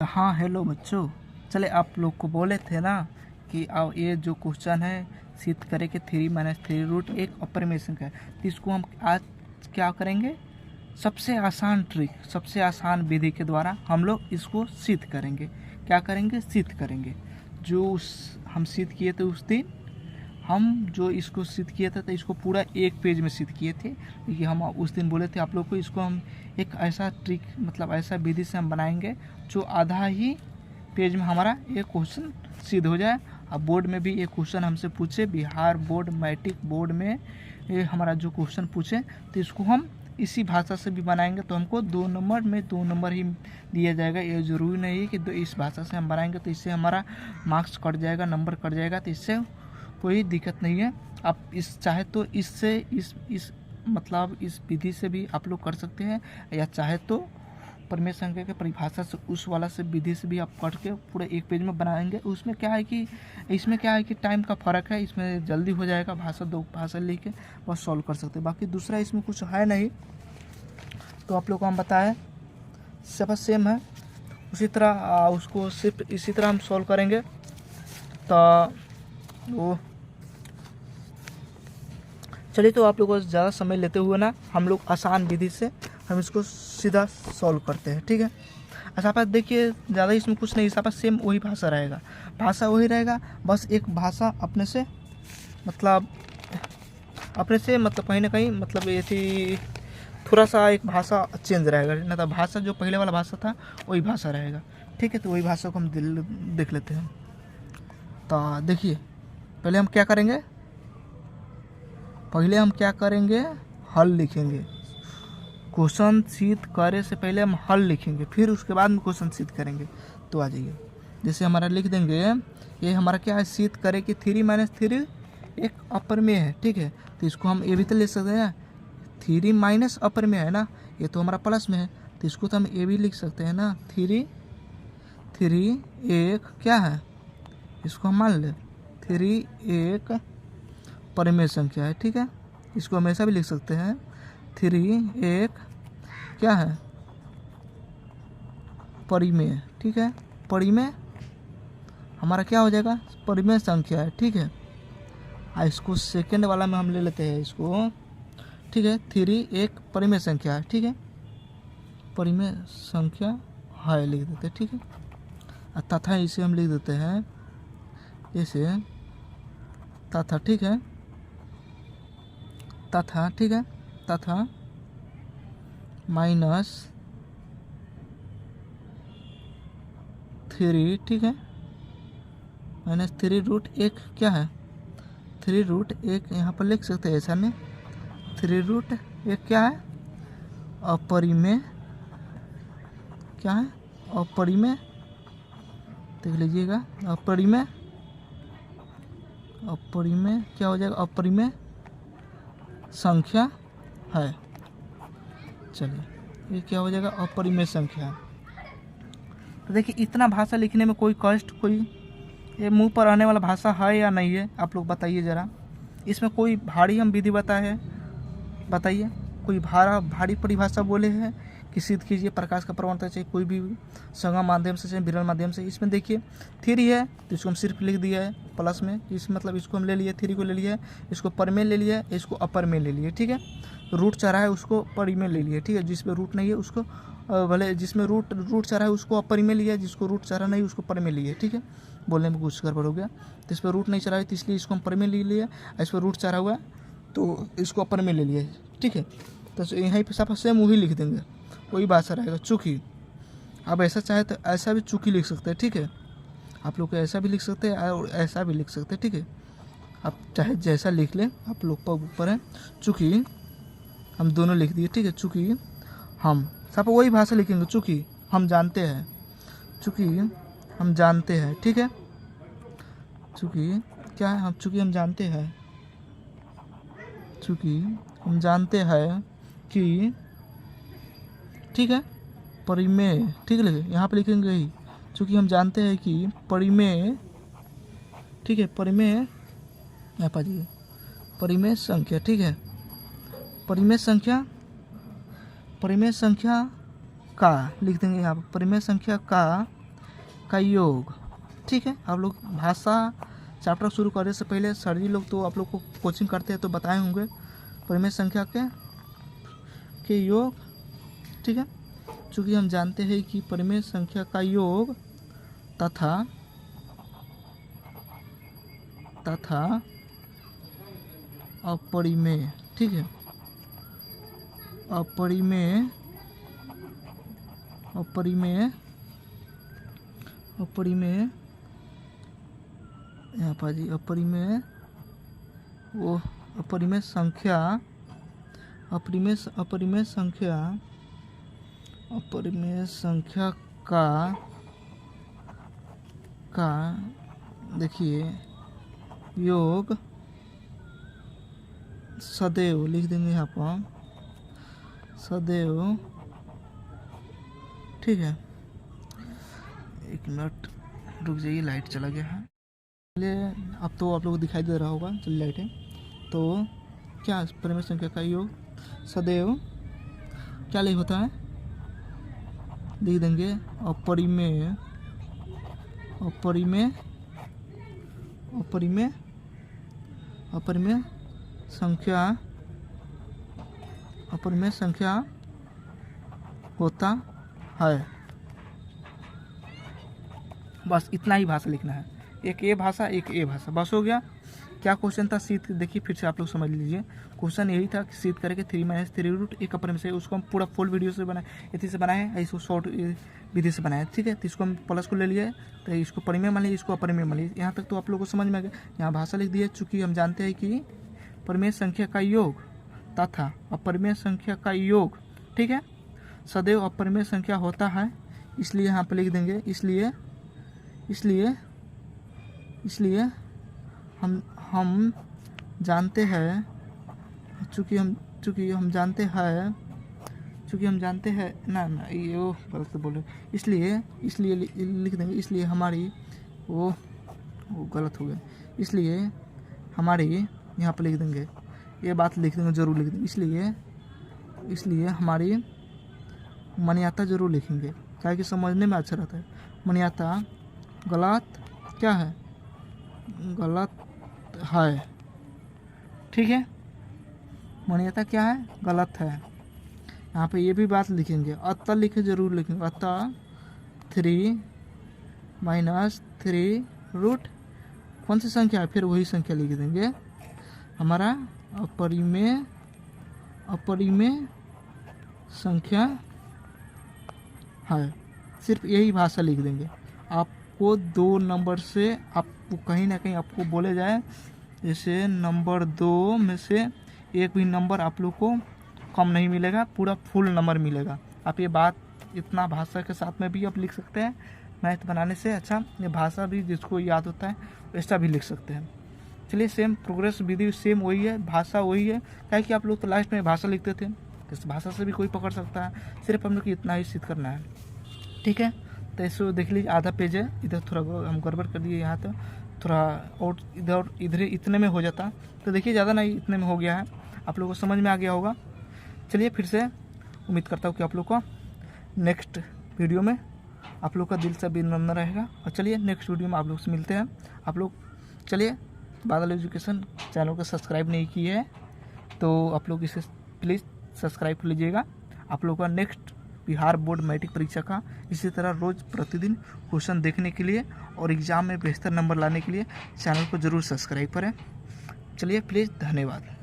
हाँ हेलो बच्चों, चले आप लोग को बोले थे ना कि आओ ये जो क्वेश्चन है सिद्ध करे कि 3 - 3 रूट एक अप्रमेशन का है। तो इसको हम आज क्या करेंगे, सबसे आसान ट्रिक, सबसे आसान विधि के द्वारा हम लोग इसको सिद्ध करेंगे। क्या करेंगे, सिद्ध करेंगे। जो हम सिद्ध किए थे उस दिन, हम जो इसको सिद्ध किए थे तो इसको पूरा एक पेज में सिद्ध किए थे। क्योंकि हम उस दिन बोले थे आप लोग को इसको हम एक ऐसा ट्रिक मतलब ऐसा विधि से हम बनाएंगे जो आधा ही पेज में हमारा ये क्वेश्चन सिद्ध हो जाए। अब बोर्ड में भी एक क्वेश्चन हमसे पूछे, बिहार बोर्ड मैट्रिक बोर्ड में ये हमारा जो क्वेश्चन पूछे तो इसको हम इसी भाषा से भी बनाएंगे तो हमको 2 नंबर में 2 नंबर ही दिया जाएगा। ये ज़रूरी नहीं है कि इस भाषा से हम बनाएंगे तो इससे हमारा मार्क्स कट जाएगा, नंबर कट जाएगा। तो इससे कोई दिक्कत नहीं है। आप इस चाहे तो इससे इस मतलब इस विधि से भी आप लोग कर सकते हैं, या चाहे तो प्रमेय संख्या के परिभाषा से उस वाला से विधि से भी आप पढ़ के पूरे एक पेज में बनाएंगे। उसमें क्या है कि इसमें क्या है कि टाइम का फ़र्क है, इसमें जल्दी हो जाएगा, भाषा 2 भाषा लिख के बस सॉल्व कर सकते हैं। बाकी दूसरा इसमें कुछ है नहीं, तो आप लोग को हम बताएं सब सेम है उसी तरह उसको सिर्फ इसी तरह हम सॉल्व करेंगे। तो वो चलिए, तो आप लोगों को ज़्यादा समय लेते हुए ना हम लोग आसान विधि से हम इसको सीधा सॉल्व करते हैं, ठीक है। ऐसा पास देखिए, ज़्यादा इसमें कुछ नहीं, ऐसा पास सेम वही भाषा रहेगा, भाषा वही रहेगा, बस एक भाषा अपने से मतलब कहीं ना कहीं मतलब ये थी, थोड़ा सा एक भाषा चेंज रहेगा, ना तो भाषा जो पहले वाला भाषा था वही भाषा रहेगा, ठीक है। तो वही भाषा को हम देख लेते हैं। तो देखिए, पहले हम क्या करेंगे, हल लिखेंगे। क्वेश्चन सिद्ध करे से पहले हम हल लिखेंगे, फिर उसके बाद में क्वेश्चन सिद्ध करेंगे। तो आ जाइए, जैसे हमारा लिख देंगे, ये हमारा क्या है, सिद्ध करे कि 3 - 3 एक अपर में है, ठीक है। तो इसको हम ये भी तो लिख सकते हैं, 3 माइनस अपर में है ना, ये तो हमारा प्लस में है, तो इसको तो हम ये भी लिख सकते हैं ना, 3 एक क्या है, इसको हम मान लें 3 एक परिमेय संख्या है, ठीक है। इसको हम ऐसा भी लिख सकते हैं, 3 एक क्या है, परिमेय, ठीक है। परिमेय हमारा क्या हो जाएगा, परिमेय संख्या है, ठीक है। इसको सेकंड वाला में हम ले लेते हैं इसको, ठीक है। 3 एक परिमेय संख्या है, ठीक है, परिमेय संख्या है लिख देते हैं, ठीक है। तथा इसे हम लिख देते हैं जैसे तथा, ठीक है, तथा, ठीक है, तथा -3, ठीक है, -3√1 क्या है, 3√1 यहाँ पर लिख सकते हैं, ऐसा नहीं, 3√1 क्या है, अपरिमेय, क्या है, अपरिमेय, देख लीजिएगा, अपरिमेय क्या हो जाएगा, अपरिमेय संख्या है। चलिए, ये क्या हो जाएगा, अपरिमेय संख्या। तो देखिए, इतना भाषा लिखने में कोई कष्ट, कोई ये मुंह पर आने वाला भाषा है या नहीं है, आप लोग बताइए ज़रा। इसमें कोई भारी हम विधि बताइए, कोई भारी परिभाषा बोले हैं कि सिद्ध कीजिए प्रकाश का प्रवणता, चाहे कोई भी संगम माध्यम से चाहे विरल माध्यम से। इसमें देखिए 3 है तो इसको हम सिर्फ लिख दिया है प्लस में, इस मतलब इसको हम ले लिए, 3 को ले लिया है, इसको पर में ले लिया है, इसको अपर में ले लिए, ठीक है। रूट चढ़ा है उसको परी में ले लिए, ठीक है। जिसमें रूट नहीं है उसको भले, जिसमें रूट चढ़ा है उसको अपर में लिया, जिसको रूट चढ़ा नहीं उसको पर में लिए, ठीक है। बोलने में कुछ गड़बड़ हो गया, तो इस पर रूट नहीं चढ़ा है तो इसलिए इसको हम पर में ले लिया, इस पर रूट चढ़ा हुआ है तो इसको अपर में ले लिया, ठीक है। तो यहीं पर साफ सेम वही लिख देंगे, वही भाषा रहेगा, चूँकि आप ऐसा चाहे तो ऐसा भी चूँकि लिख सकते हैं, ठीक है। आप लोग ऐसा भी लिख सकते हैं और ऐसा भी लिख सकते हैं, ठीक है। आप चाहे जैसा लिख लें, आप लोग पर ऊपर है। चूँकि हम दोनों लिख दिए, ठीक है। चूँकि हम सब वही भाषा लिखेंगे, चूँकि हम जानते हैं, ठीक है। चूँकि क्या है, चूँकि हम जानते हैं कि, ठीक है, परिमेय, ठीक है, यहाँ पे लिखेंगे ही, चूँकि हम जानते हैं कि परिमेय, ठीक है, परिमेय यहाँ पर परिमेय संख्या, ठीक है, परिमेय संख्या का लिख देंगे यहाँ पर, परिमेय संख्या का का योग। ठीक है, आप लोग भाषा चैप्टर शुरू करने से पहले सर जी लोग तो आप लोग को कोचिंग करते हैं तो बताए होंगे परिमेय संख्या के योग। ठीक है, चूँकि हम जानते हैं कि परिमेय संख्या का योग तथा अपरिमेय, ठीक है, अपरिमेय यहाँ पर जी अपरिमेय संख्या का देखिए योग सदैव, लिख देंगे यहाँ पर सदैव। ठीक है, एक मिनट रुक जाइए, लाइट चला गया है। चलिए अब तो आप लोगों को दिखाई दे रहा होगा, चलिए लाइट है तो क्या परिमेय संख्या का योग सदैव क्या लिख होता है, लिख देंगे अपरिमेय संख्या होता है। बस इतना ही भाषा लिखना है, एक ए भाषा एक ए भाषा, बस हो गया। क्या क्वेश्चन था शीत, देखिए फिर से आप लोग समझ लीजिए। क्वेश्चन यही था कि शीत करके 3 - 3 √ 1 अपरिमेय से, उसको हम पूरा फुल वीडियो से बनाए, इसी से बनाए, इसको शॉर्ट विधि से बनाए। ठीक है, तो इसको हम प्लस को ले लिए, तो इसको परिमेय मान लीजिए, इसको अपरिमेय मान लीजिए। यहाँ तक तो आप लोग को समझ में आ गया। यहाँ भाषा लिख दी है, चूँकि हम जानते हैं कि परिमेय संख्या का योग तथा अपरिमेय संख्या का योग, ठीक है, सदैव अपरिमेय संख्या होता है, इसलिए यहाँ पर लिख देंगे। इसलिए हम जानते हैं, चूँकि हम जानते हैं ना ये वो गलत बोले, इसलिए लिख देंगे। इसलिए हमारी वो गलत हो गया, इसलिए हमारी यहाँ पर लिख देंगे, ये बात लिख देंगे, जरूर लिख देंगे। इसलिए हमारी मान्यता जरूर लिखेंगे, क्या कि समझने में अच्छा रहता है। मान्यता गलत क्या है, गलत है। ठीक है, मान्यता क्या है, गलत है। यहाँ पे ये भी बात लिखेंगे, अतः लिखे जरूर लिखेंगे, अतः 3 - 3 √ कौन सी संख्या है, फिर वही संख्या लिख देंगे। हमारा अपरिमेय संख्या है, सिर्फ यही भाषा लिख देंगे। आपको 2 नंबर से आपको कहीं ना कहीं आपको बोले जाए, जैसे नंबर 2 में से एक भी नंबर आप लोग को कम नहीं मिलेगा, पूरा फुल नंबर मिलेगा। आप ये बात इतना भाषा के साथ में भी आप लिख सकते हैं मैथ बनाने से। अच्छा, ये भाषा भी जिसको याद होता है वैसा भी लिख सकते हैं। चलिए, सेम प्रोग्रेस विधि सेम वही है, भाषा वही है, क्या कि आप लोग तो लास्ट में भाषा लिखते थे, इस भाषा से भी कोई पकड़ सकता है, सिर्फ हम लोग को इतना ही सिद्ध करना है। ठीक है, तो इसको देख लीजिए, आधा पेज है, इधर थोड़ा हम गड़बड़ कर दिए, यहाँ तो थोड़ा और इधर इतने में हो जाता, तो देखिए ज़्यादा नहीं, इतने में हो गया है, आप लोगों को समझ में आ गया होगा। चलिए, फिर से उम्मीद करता हूँ कि आप लोग को नेक्स्ट वीडियो में आप लोग का दिल से अभिनंदन रहेगा। और चलिए, नेक्स्ट वीडियो में आप लोग से मिलते हैं। आप लोग चलिए, बादल एजुकेशन चैनल को सब्सक्राइब नहीं किए है तो आप लोग इसे प्लीज़ सब्सक्राइब कर लीजिएगा। आप लोगों का नेक्स्ट बिहार बोर्ड मैट्रिक परीक्षा का इसी तरह रोज़ प्रतिदिन क्वेश्चन देखने के लिए और एग्ज़ाम में बेहतर नंबर लाने के लिए चैनल को ज़रूर सब्सक्राइब करें। चलिए, प्लीज़, धन्यवाद।